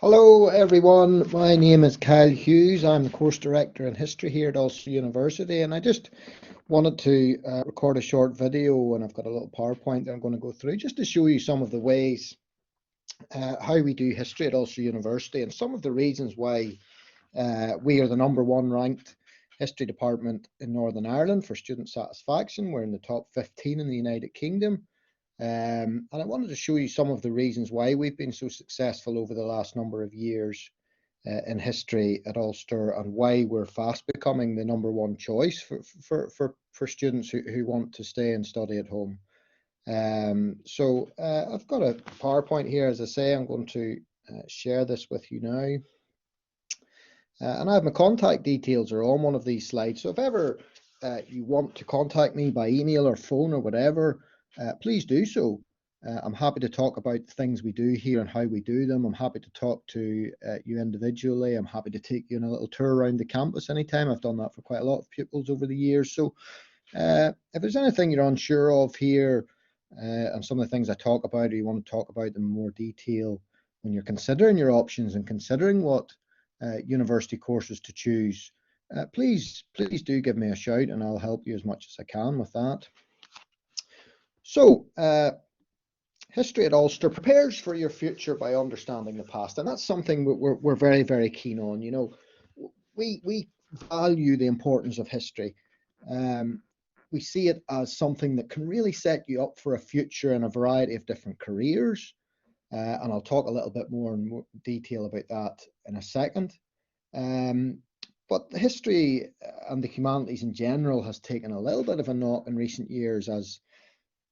Hello everyone, my name is Kyle Hughes. I'm the course director in history here at Ulster University, and I just wanted to record a short video, and I've got a little PowerPoint that I'm going to go through just to show you some of the ways how we do history at Ulster University and some of the reasons why we are the #1 ranked history department in Northern Ireland for student satisfaction. We're in the top 15 in the United Kingdom. And I wanted to show you some of the reasons why we've been so successful over the last number of years in history at Ulster, and why we're fast becoming the #1 choice for students who want to stay and study at home. I've got a PowerPoint here. As I say, I'm going to share this with you now. And I have my contact details are on one of these slides. So if ever you want to contact me by email or phone or whatever, please do so. I'm happy to talk about the things we do here and how we do them. I'm happy to talk to you individually. I'm happy to take you on a little tour around the campus anytime. I've done that for quite a lot of pupils over the years. So if there's anything you're unsure of here, and some of the things I talk about, or you want to talk about them in more detail when you're considering your options and considering what university courses to choose, please do give me a shout and I'll help you as much as I can with that. So, history at Ulster prepares for your future by understanding the past, and that's something we're very, very keen on. You know, we value the importance of history. We see it as something that can really set you up for a future in a variety of different careers, and I'll talk a little bit more in detail about that in a second. But the history and the humanities in general has taken a little bit of a knock in recent years, as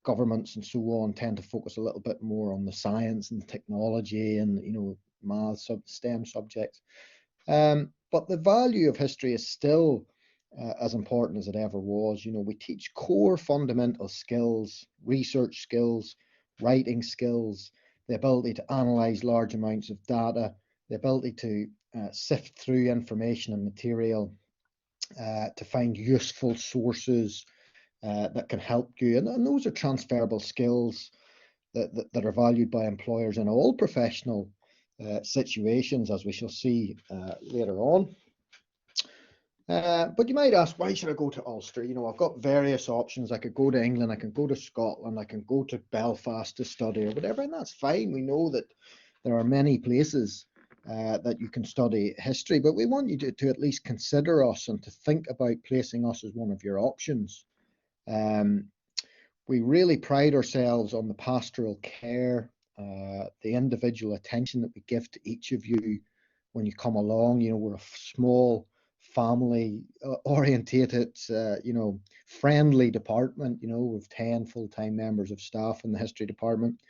governments and so on tend to focus a little bit more on the science and technology and, you know, maths, STEM subjects. But the value of history is still as important as it ever was. You know, we teach core fundamental skills, research skills, writing skills, the ability to analyze large amounts of data, the ability to sift through information and material, to find useful sources that can help you. And those are transferable skills that are valued by employers in all professional situations, as we shall see later on. But you might ask, why should I go to Ulster? You know, I've got various options. I could go to England, I can go to Scotland, I can go to Belfast to study or whatever, and that's fine. We know that there are many places that you can study history, but we want you to at least consider us and to think about placing us as one of your options. We really pride ourselves on the pastoral care, the individual attention that we give to each of you when you come along. You know, we're a small family orientated, you know, friendly department. You know, with 10 full-time members of staff in the history department.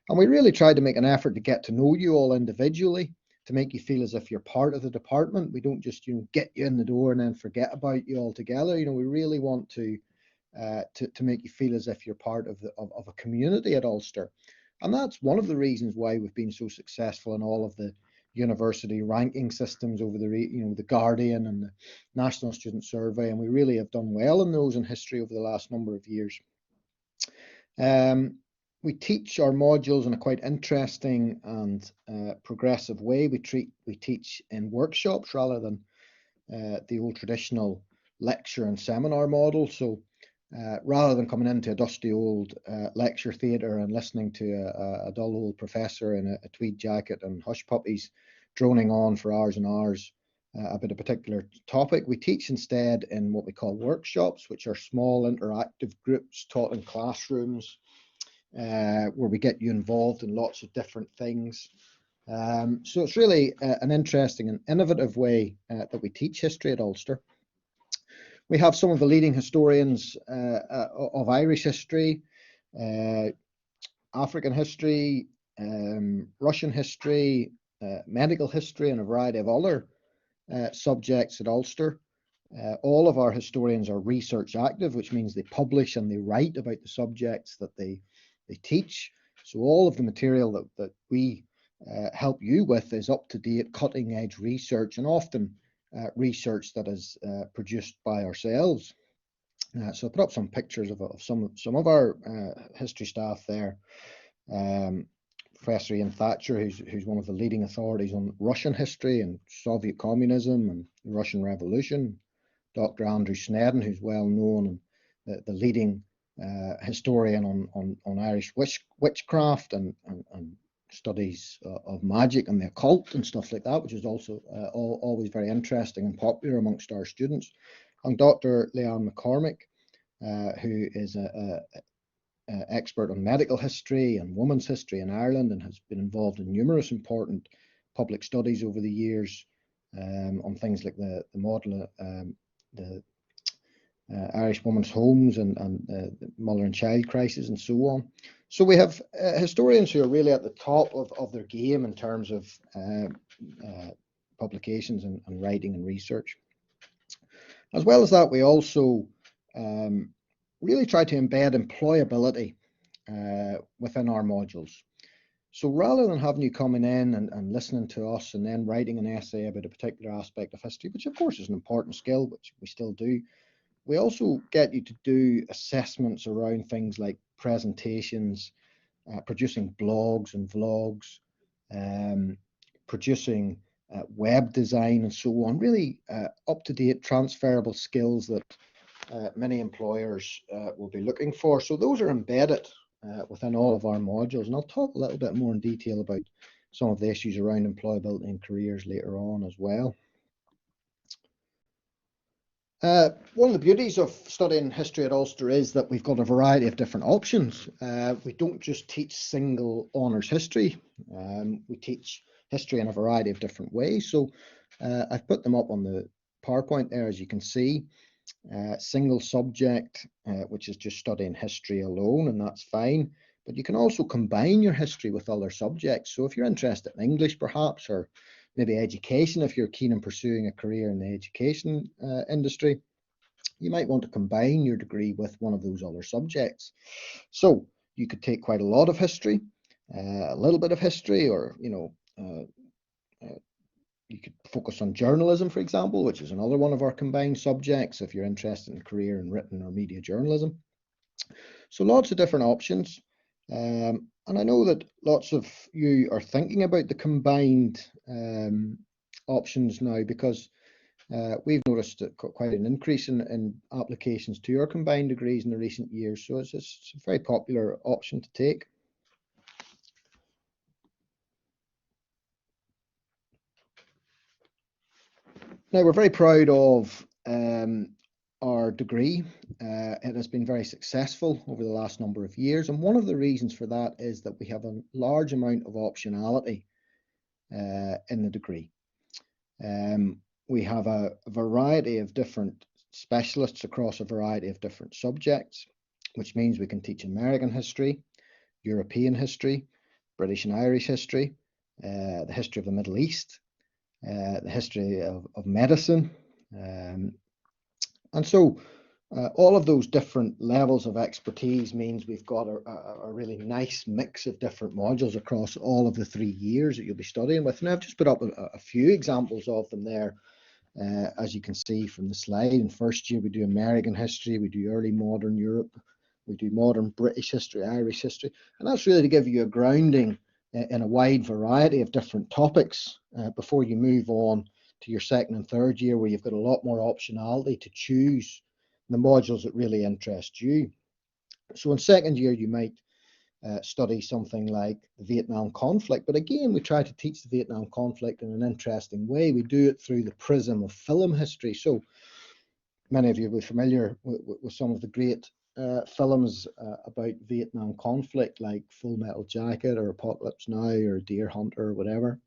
And we really try to make an effort to get to know you all individually, to make you feel as if you're part of the department. We don't just, you know, get you in the door and then forget about you altogether. You know, we really want to make you feel as if you're part of a community at Ulster. And that's one of the reasons why we've been so successful in all of the university ranking systems over the Guardian and the National Student Survey, and we really have done well in those in history over the last number of years. We teach our modules in a quite interesting and progressive way. We teach in workshops rather than the old traditional lecture and seminar model. So rather than coming into a dusty old lecture theatre and listening to a dull old professor in a tweed jacket and hush puppies droning on for hours and hours about a particular topic, we teach instead in what we call workshops, which are small interactive groups taught in classrooms, where we get you involved in lots of different things. So it's really an interesting and innovative way that we teach history at Ulster. We have some of the leading historians of Irish history, African history, Russian history, medical history, and a variety of other subjects at Ulster. All of our historians are research active, which means they publish and they write about the subjects that they teach. So all of the material that we help you with is up-to-date, cutting-edge research, and often research that is produced by ourselves. So I put up some pictures of some of our history staff there. Professor Ian Thatcher, who's one of the leading authorities on Russian history and Soviet communism and the Russian Revolution. Dr. Andrew Snedden, who's well known and the leading historian on Irish witchcraft and studies of magic and the occult and stuff like that, which is also always very interesting and popular amongst our students. And Dr. Leanne McCormick, who is an expert on medical history and women's history in Ireland and has been involved in numerous important public studies over the years on things like the model, the Irish women's homes and the mother and child crisis and so on. So we have historians who are really at the top of their game in terms of publications and writing and research. As well as that, we also really try to embed employability within our modules. So rather than having you coming in and listening to us and then writing an essay about a particular aspect of history, which of course is an important skill, which we still do, we also get you to do assessments around things like presentations, producing blogs and vlogs, producing web design and so on, really up-to-date transferable skills that many employers will be looking for. So those are embedded within all of our modules, and I'll talk a little bit more in detail about some of the issues around employability and careers later on as well. One of the beauties of studying history at Ulster is that we've got a variety of different options. We don't just teach single honours history, we teach history in a variety of different ways. So I've put them up on the PowerPoint there, as you can see. Single subject, which is just studying history alone, and that's fine. But you can also combine your history with other subjects. So if you're interested in English perhaps, or maybe education, if you're keen on pursuing a career in the education industry, you might want to combine your degree with one of those other subjects. So you could take quite a lot of history, a little bit of history, or you could focus on journalism, for example, which is another one of our combined subjects if you're interested in a career in written or media journalism. So lots of different options. And I know that lots of you are thinking about the combined options now, because we've noticed quite an increase in applications to our combined degrees in the recent years. So it's a very popular option to take. Now, we're very proud of our degree. It has been very successful over the last number of years, and one of the reasons for that is that we have a large amount of optionality in the degree. We have a variety of different specialists across a variety of different subjects, which means we can teach American history, European history, British and Irish history, the history of the Middle East, the history of medicine. And so all of those different levels of expertise means we've got a really nice mix of different modules across all of the 3 years that you'll be studying with. And I've just put up a few examples of them there, as you can see from the slide. In first year, we do American history, we do early modern Europe, we do modern British history, Irish history. And that's really to give you a grounding in a wide variety of different topics before you move on to your second and third year, where you've got a lot more optionality to choose the modules that really interest you. So in second year, you might study something like the Vietnam conflict, but again, we try to teach the Vietnam conflict in an interesting way. We do it through the prism of film history. So many of you will be familiar with some of the great films about Vietnam conflict, like Full Metal Jacket or Apocalypse Now or Deer Hunter or whatever.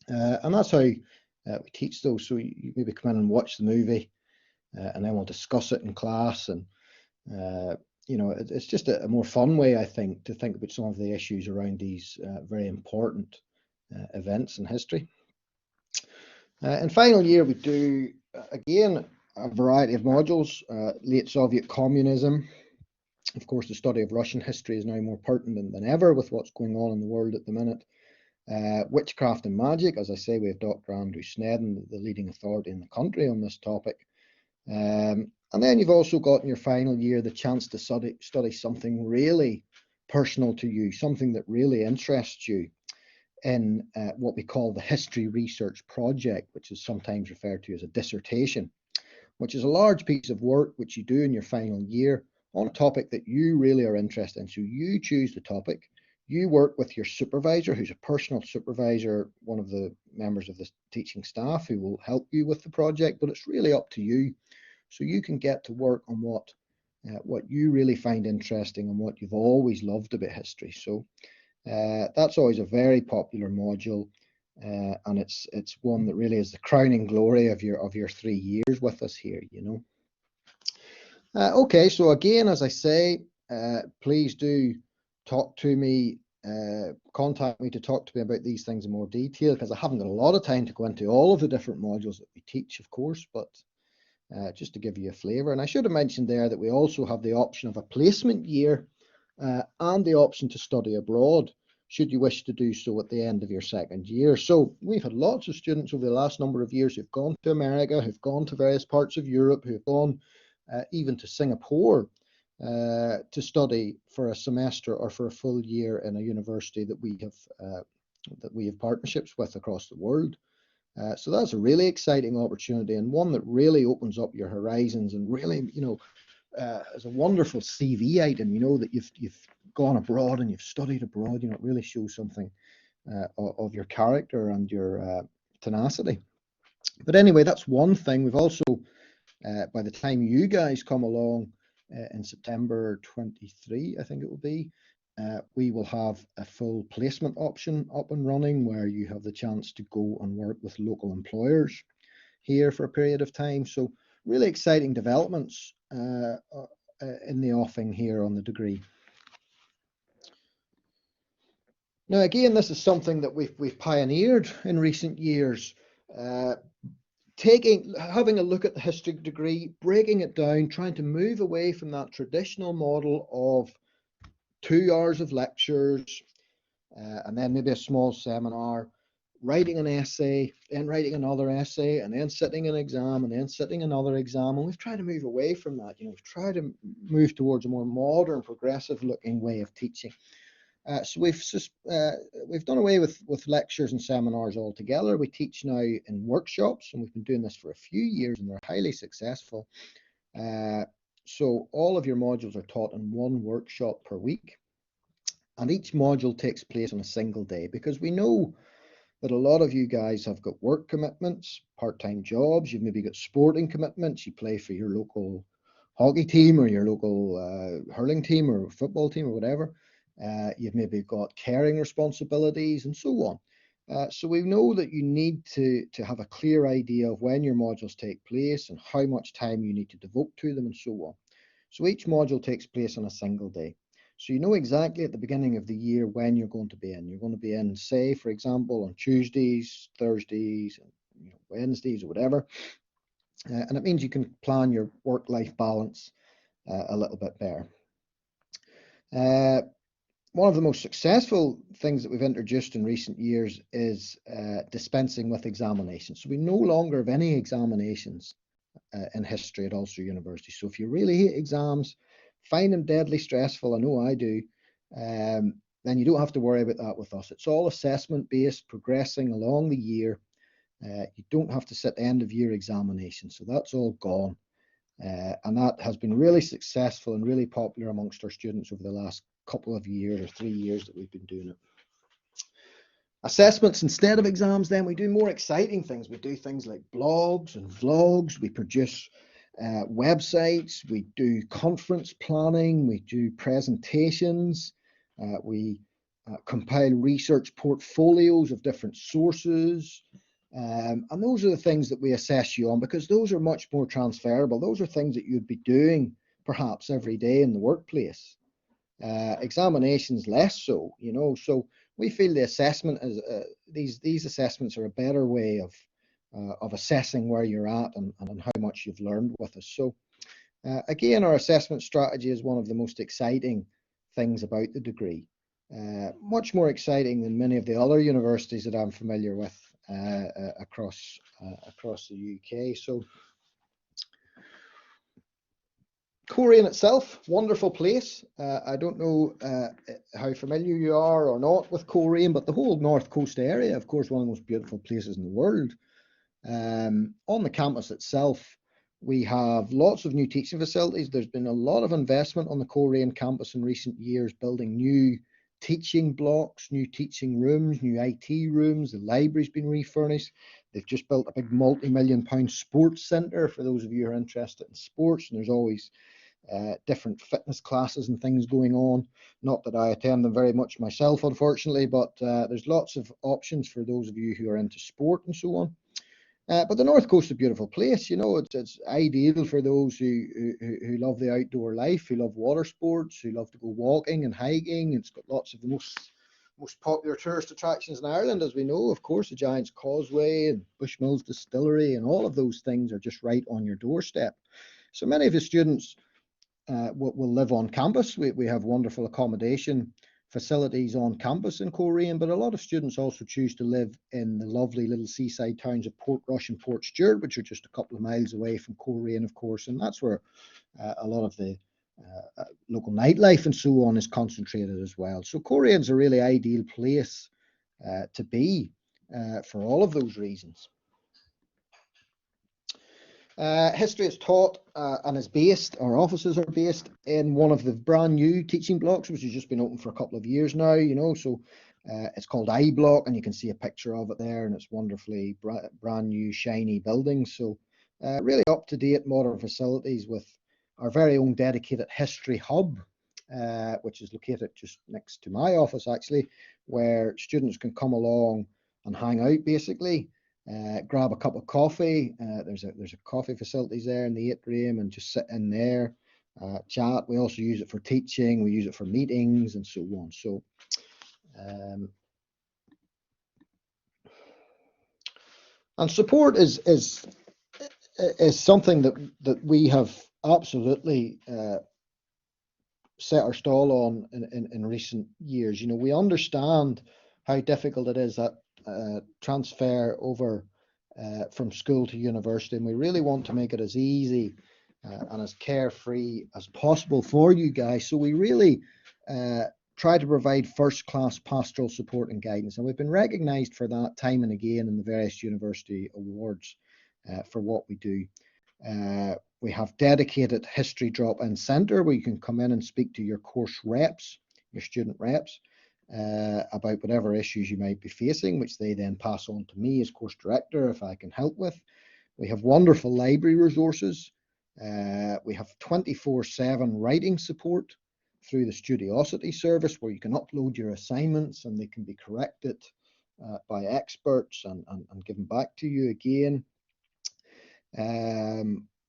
And that's how we teach those. So you maybe come in and watch the movie and then we'll discuss it in class. And, it's just a more fun way, I think, to think about some of the issues around these very important events in history. In final year, we do, again, a variety of modules, late Soviet communism. Of course, the study of Russian history is now more pertinent than ever with what's going on in the world at the minute. Witchcraft and magic, as I say, we have Dr. Andrew Snedden, the leading authority in the country on this topic. And then you've also got in your final year the chance to study something really personal to you, something that really interests you in what we call the history research project, which is sometimes referred to as a dissertation, which is a large piece of work which you do in your final year on a topic that you really are interested in. So you choose the topic, you work with your supervisor, who's a personal supervisor, one of the members of the teaching staff who will help you with the project, but it's really up to you. So you can get to work on what you really find interesting and what you've always loved about history. So that's always a very popular module, and it's one that really is the crowning glory of your 3 years with us here, you know. Okay, so again, as I say, please do talk to me, contact me to talk to me about these things in more detail, because I haven't got a lot of time to go into all of the different modules that we teach, of course, but just to give you a flavour. And I should have mentioned there that we also have the option of a placement year and the option to study abroad, should you wish to do so at the end of your second year. So we've had lots of students over the last number of years who've gone to America, who've gone to various parts of Europe, who've gone even to Singapore to study for a semester or for a full year in a university that we have partnerships with across the world. So that's a really exciting opportunity, and one that really opens up your horizons and really, you know, as a wonderful CV item, you know, that you've gone abroad and you've studied abroad. You know, it really shows something of your character and your tenacity. But anyway, that's one thing. We've also, by the time you guys come along in September 23, I think it will be, we will have a full placement option up and running, where you have the chance to go and work with local employers here for a period of time. So really exciting developments in the offing here on the degree. Now, again, this is something that we've pioneered in recent years, having a look at the history degree, breaking it down, trying to move away from that traditional model of 2 hours of lectures, and then maybe a small seminar, writing an essay, then writing another essay, and then sitting an exam, and then sitting another exam. And we've tried to move away from that. You know, we've tried to move towards a more modern, progressive-looking way of teaching. So we've done away with lectures and seminars altogether. We teach now in workshops, and we've been doing this for a few years, and they're highly successful. So all of your modules are taught in one workshop per week, and each module takes place on a single day, because we know that a lot of you guys have got work commitments, part-time jobs, you've maybe got sporting commitments, you play for your local hockey team or your local hurling team or football team or whatever. You've maybe got caring responsibilities and so on. So we know that you need to have a clear idea of when your modules take place and how much time you need to devote to them and so on. So each module takes place on a single day. So you know exactly at the beginning of the year when you're going to be in. You're going to be in, say, for example, on Tuesdays, Thursdays, and Wednesdays or whatever. And it means you can plan your work-life balance a little bit better. One of the most successful things that we've introduced in recent years is dispensing with examinations. So we no longer have any examinations in history at Ulster University. So if you really hate exams, find them deadly stressful, I know I do, then you don't have to worry about that with us. It's all assessment based, progressing along the year. You don't have to sit end of year examinations, so that's all gone. And that has been really successful and really popular amongst our students over the last couple of years or 3 years that we've been doing it. Assessments instead of exams, then we do more exciting things. We do things like blogs and vlogs. We produce websites. We do conference planning. We do presentations. We compile research portfolios of different sources. And those are the things that we assess you on, because those are much more transferable. Those are things that you'd be doing perhaps every day in the workplace. Examinations less so, you know. So we feel the assessment is these assessments are a better way of assessing where you're at and how much you've learned with us. So again, our assessment strategy is one of the most exciting things about the degree. Much more exciting than many of the other universities that I'm familiar with across the UK. So Coleraine itself, wonderful place. I don't know how familiar you are or not with Coleraine, but the whole North Coast area, of course, one of the most beautiful places in the world. On the campus itself, we have lots of new teaching facilities. There's been a lot of investment on the Coleraine campus in recent years, building new teaching blocks, new teaching rooms, new IT rooms. The library's been refurnished. They've just built a big multi-million-pound sports centre for those of you who are interested in sports, and there's always different fitness classes and things going on. Not that I attend them very much myself, unfortunately, but there's lots of options for those of you who are into sport and so on. But the North Coast is a beautiful place. You know, it's ideal for those who love the outdoor life, who love water sports, who love to go walking and hiking. It's got lots of the most popular tourist attractions in Ireland, as we know. Of course, the Giant's Causeway and Bushmills Distillery, and all of those things are just right on your doorstep. So many of the students will live on campus. We have wonderful accommodation facilities on campus in Coleraine, but a lot of students also choose to live in the lovely little seaside towns of Portrush and Portstewart, which are just a couple of miles away from Coleraine, of course, and that's where a lot of the local nightlife and so on is concentrated as well. So Coleraine is a really ideal place to be for all of those reasons. History is taught and is based, our offices are based in one of the brand new teaching blocks, which has just been open for a couple of years now, you know, so it's called I Block, and you can see a picture of it there, and it's wonderfully brand new, shiny buildings. So really up-to-date modern facilities with our very own dedicated history hub, which is located just next to my office, actually, where students can come along and hang out, basically. Grab a cup of coffee. There's a coffee facilities there in the atrium, and just sit in there, chat. We also use it for teaching. We use it for meetings and so on. So, and support is something that we have absolutely set our stall on in recent years. You know, we understand how difficult it is that transfer over from school to university, and we really want to make it as easy and as carefree as possible for you guys. So we really try to provide first-class pastoral support and guidance, and we've been recognised for that time and again in the various university awards for what we do. We have dedicated history drop-in centre where you can come in and speak to your course reps, your student reps, about whatever issues you might be facing, which they then pass on to me as course director if I can help with. We have wonderful library resources. We have 24/7 writing support through the Studiosity service, where you can upload your assignments and they can be corrected by experts and given back to you again.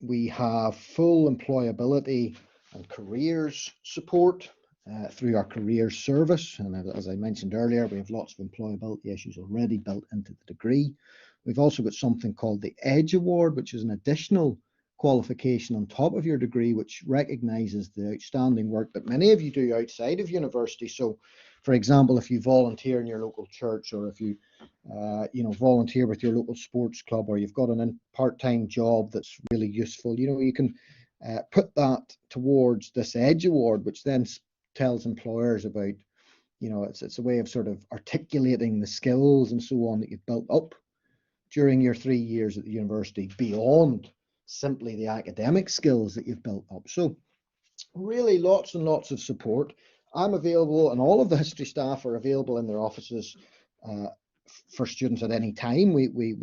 We have full employability and careers support through our careers service. And as I mentioned earlier, we have lots of employability issues already built into the degree. We've also got something called the EDGE Award, which is an additional qualification on top of your degree, which recognises the outstanding work that many of you do outside of university. So, for example, if you volunteer in your local church, or if you volunteer with your local sports club, or you've got a part-time job that's really useful, you know, you can put that towards this EDGE Award, which then tells employers about, you know, it's a way of sort of articulating the skills and so on that you've built up during your 3 years at the university beyond simply the academic skills that you've built up. So really lots and lots of support. I'm available, and all of the history staff are available in their offices for students at any time. We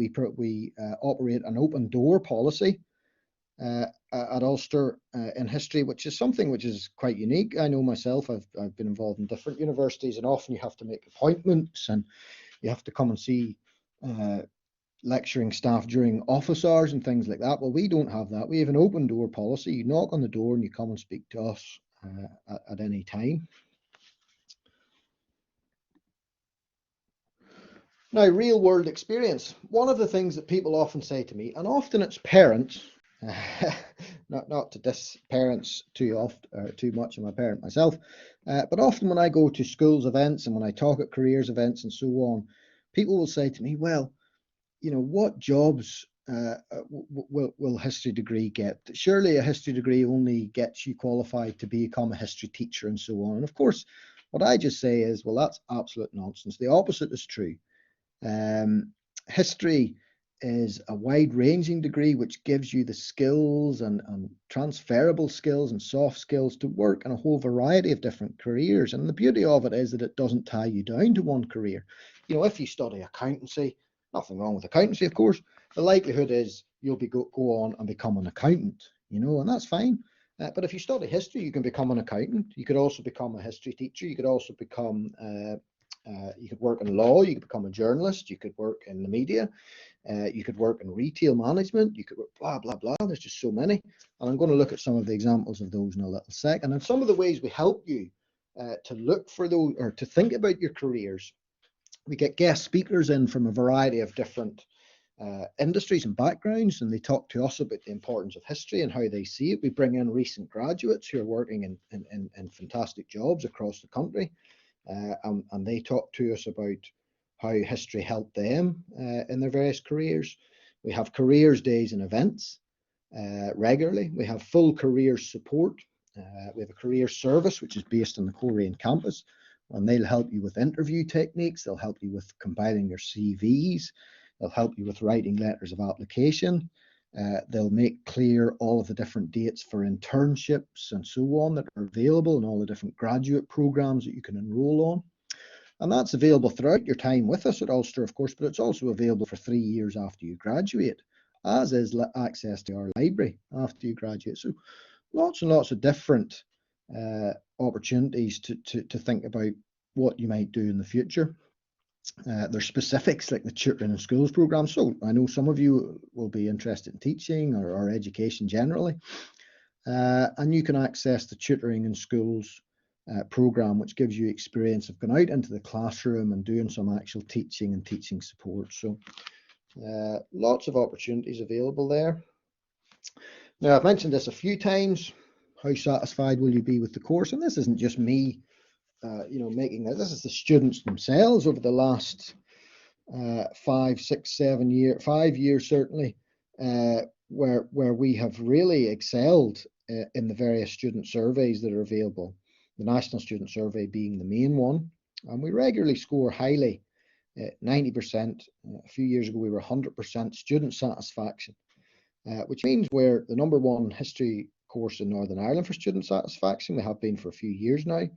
operate an open door policy at Ulster in history, which is something which is quite unique. I know myself, I've been involved in different universities, and often you have to make appointments and you have to come and see lecturing staff during office hours and things like that. Well, we don't have that. We have an open door policy. You knock on the door and you come and speak to us at any time. Now, real world experience. One of the things that people often say to me, and often it's parents, not to diss parents too often or too much, I'm a parent myself, but often when I go to schools events and when I talk at careers events and so on, people will say to me, well, you know, what jobs will history degree get? Surely a history degree only gets you qualified to become a history teacher and so on. And of course, what I just say is, well, that's absolute nonsense. The opposite is true. History is a wide-ranging degree which gives you the skills and transferable skills and soft skills to work in a whole variety of different careers. And the beauty of it is that it doesn't tie you down to one career. You know, if you study accountancy, nothing wrong with accountancy, of course, the likelihood is you'll go on and become an accountant, you know, and that's fine. But if you study history, you can become an accountant. You could also become a history teacher. You could also become you could work in law, you could become a journalist, you could work in the media, you could work in retail management, you could work blah, blah, blah. There's just so many. And I'm going to look at some of the examples of those in a little second. And some of the ways we help you to look for those or to think about your careers. We get guest speakers in from a variety of different industries and backgrounds, and they talk to us about the importance of history and how they see it. We bring in recent graduates who are working in fantastic jobs across the country. And they talk to us about how history helped them in their various careers. We have careers days and events regularly. We have full career support. We have a career service which is based on the Coleraine campus, and they'll help you with interview techniques. They'll help you with compiling your CVs. They'll help you with writing letters of application. They'll make clear all of the different dates for internships and so on that are available and all the different graduate programs that you can enroll on. And that's available throughout your time with us at Ulster, of course, but it's also available for 3 years after you graduate, as is access to our library after you graduate. So lots and lots of different opportunities to think about what you might do in the future. There's specifics like the tutoring in schools program. So I know some of you will be interested in teaching or education generally. And you can access the tutoring in schools program, which gives you experience of going out into the classroom and doing some actual teaching and teaching support. So lots of opportunities available there. Now, I've mentioned this a few times. How satisfied will you be with the course? And this isn't just me making this is the students themselves over the last 5, 6, 7 years, 5 years certainly, where we have really excelled in the various student surveys that are available. The National Student Survey being the main one, and we regularly score highly, 90%. A few years ago we were 100% student satisfaction, which means we're the #1 history course in Northern Ireland for student satisfaction. We have been for a few years now.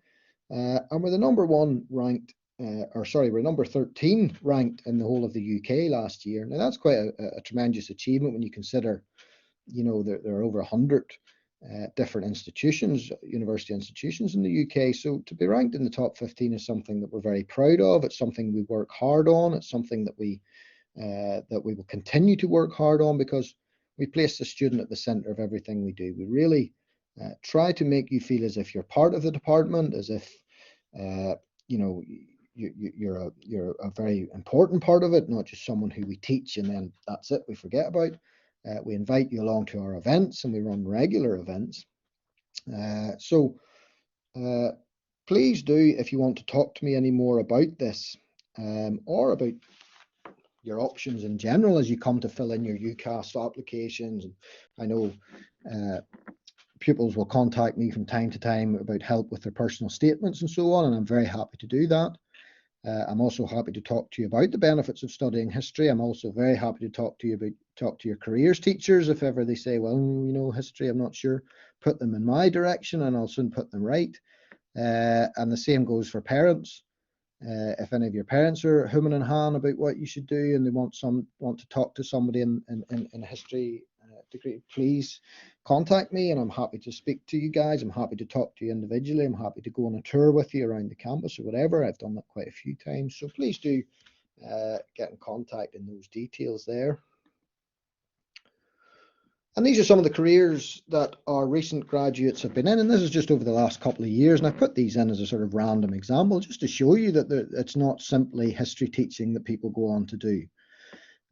And we're the #1 ranked, we're number 13 ranked in the whole of the UK last year. Now that's quite a tremendous achievement when you consider, there are over 100 different institutions, university institutions in the UK. So to be ranked in the top 15 is something that we're very proud of. It's something we work hard on. It's something that we will continue to work hard on, because we place the student at the centre of everything we do. We really try to make you feel as if you're part of the department, as if you're a very important part of it, not just someone who we teach and then that's it, we forget about. We invite you along to our events, and we run regular events. So please do, if you want to talk to me any more about this, or about your options in general as you come to fill in your UCAS applications. And I know pupils will contact me from time to time about help with their personal statements and so on, and I'm very happy to do that. I'm also happy to talk to you about the benefits of studying history. I'm also very happy to talk to your careers teachers if ever they say, well, history, I'm not sure. Put them in my direction and I'll soon put them right. And the same goes for parents. If any of your parents are humming and hawing about what you should do and they want to talk to somebody in a history degree, please contact me and I'm happy to speak to you guys. I'm happy to talk to you individually. I'm happy to go on a tour with you around the campus or whatever. I've done that quite a few times. So please do get in contact in those details there. And these are some of the careers that our recent graduates have been in, and this is just over the last couple of years. And I put these in as a sort of random example, just to show you that it's not simply history teaching that people go on to do.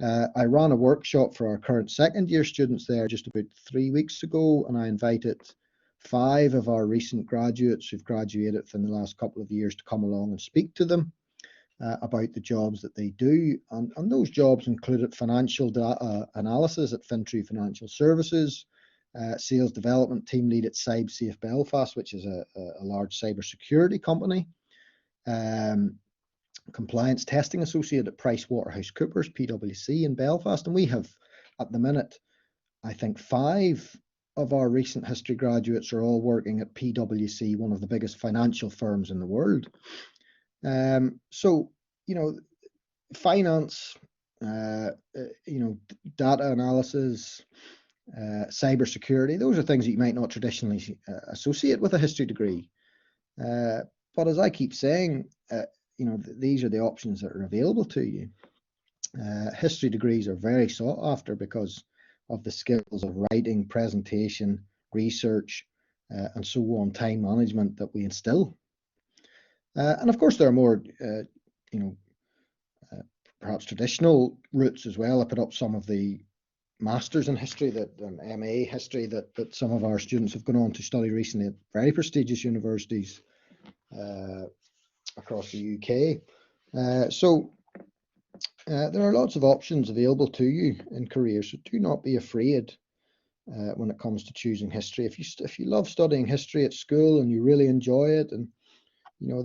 I ran a workshop for our current second year students there just about 3 weeks ago, and I invited 5 of our recent graduates who've graduated in the last couple of years to come along and speak to them. about the jobs that they do. And those jobs included financial data analysis at Fintree Financial Services, sales development team lead at CyberSafe Belfast, which is a large cybersecurity company, compliance testing associate at PricewaterhouseCoopers, PwC in Belfast. And we have, at the minute, I think 5 of our recent history graduates are all working at PwC, one of the biggest financial firms in the world. So, you know, finance, you know, data analysis, cybersecurity, those are things that you might not traditionally associate with a history degree. But as I keep saying, you know, these are the options that are available to you. History degrees are very sought after because of the skills of writing, presentation, research, and so on, time management that we instill. And of course, there are more, you know, perhaps traditional routes as well. I put up some of the masters in history, that MA history that some of our students have gone on to study recently at very prestigious universities across the UK. So there are lots of options available to you in careers, so do not be afraid when it comes to choosing history. If you love studying history at school and you really enjoy it, and you know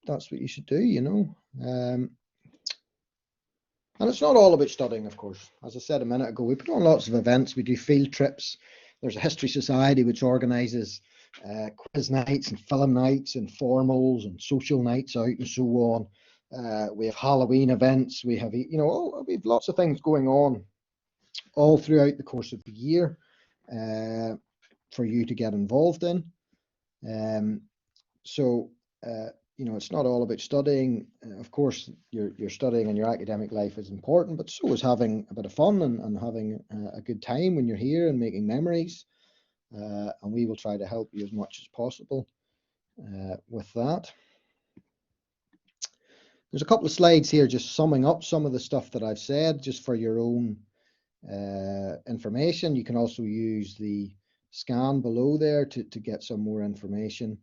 that's what you should do, you know. And it's not all about studying, of course. As I said a minute ago, we put on lots of events. We do field trips. There's a history society which organises quiz nights and film nights and formals and social nights out and so on. We have Halloween events. We have, you know, we have lots of things going on all throughout the course of the year for you to get involved in. So you know, it's not all about studying. Of course, your studying and your academic life is important, but so is having a bit of fun and having a good time when you're here and making memories. And we will try to help you as much as possible with that. There's a couple of slides here just summing up some of the stuff that I've said, just for your own information. You can also use the scan below there to get some more information.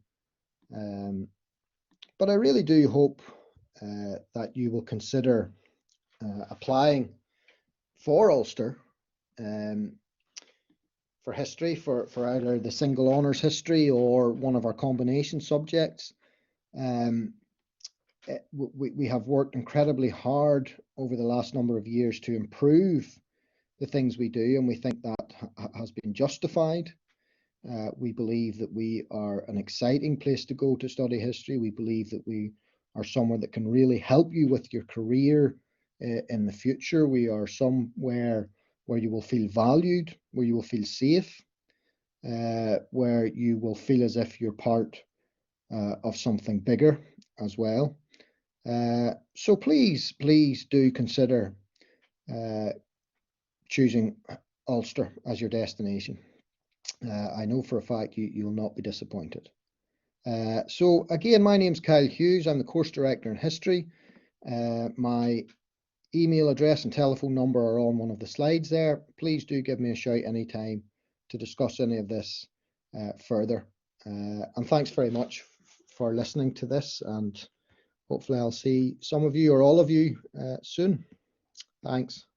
But I really do hope that you will consider applying for Ulster for history, for either the single honours history or one of our combination subjects. We have worked incredibly hard over the last number of years to improve the things we do, and we think that has been justified. We believe that we are an exciting place to go to study history. We believe that we are somewhere that can really help you with your career in the future. We are somewhere where you will feel valued, where you will feel safe, where you will feel as if you're part of something bigger as well. So please do consider choosing Ulster as your destination. I know for a fact you will not be disappointed. So again, my name's Kyle Hughes. I'm the course director in history. My email address and telephone number are on one of the slides there. Please do give me a shout anytime to discuss any of this further. And thanks very much for listening to this, and hopefully I'll see some of you or all of you soon. Thanks.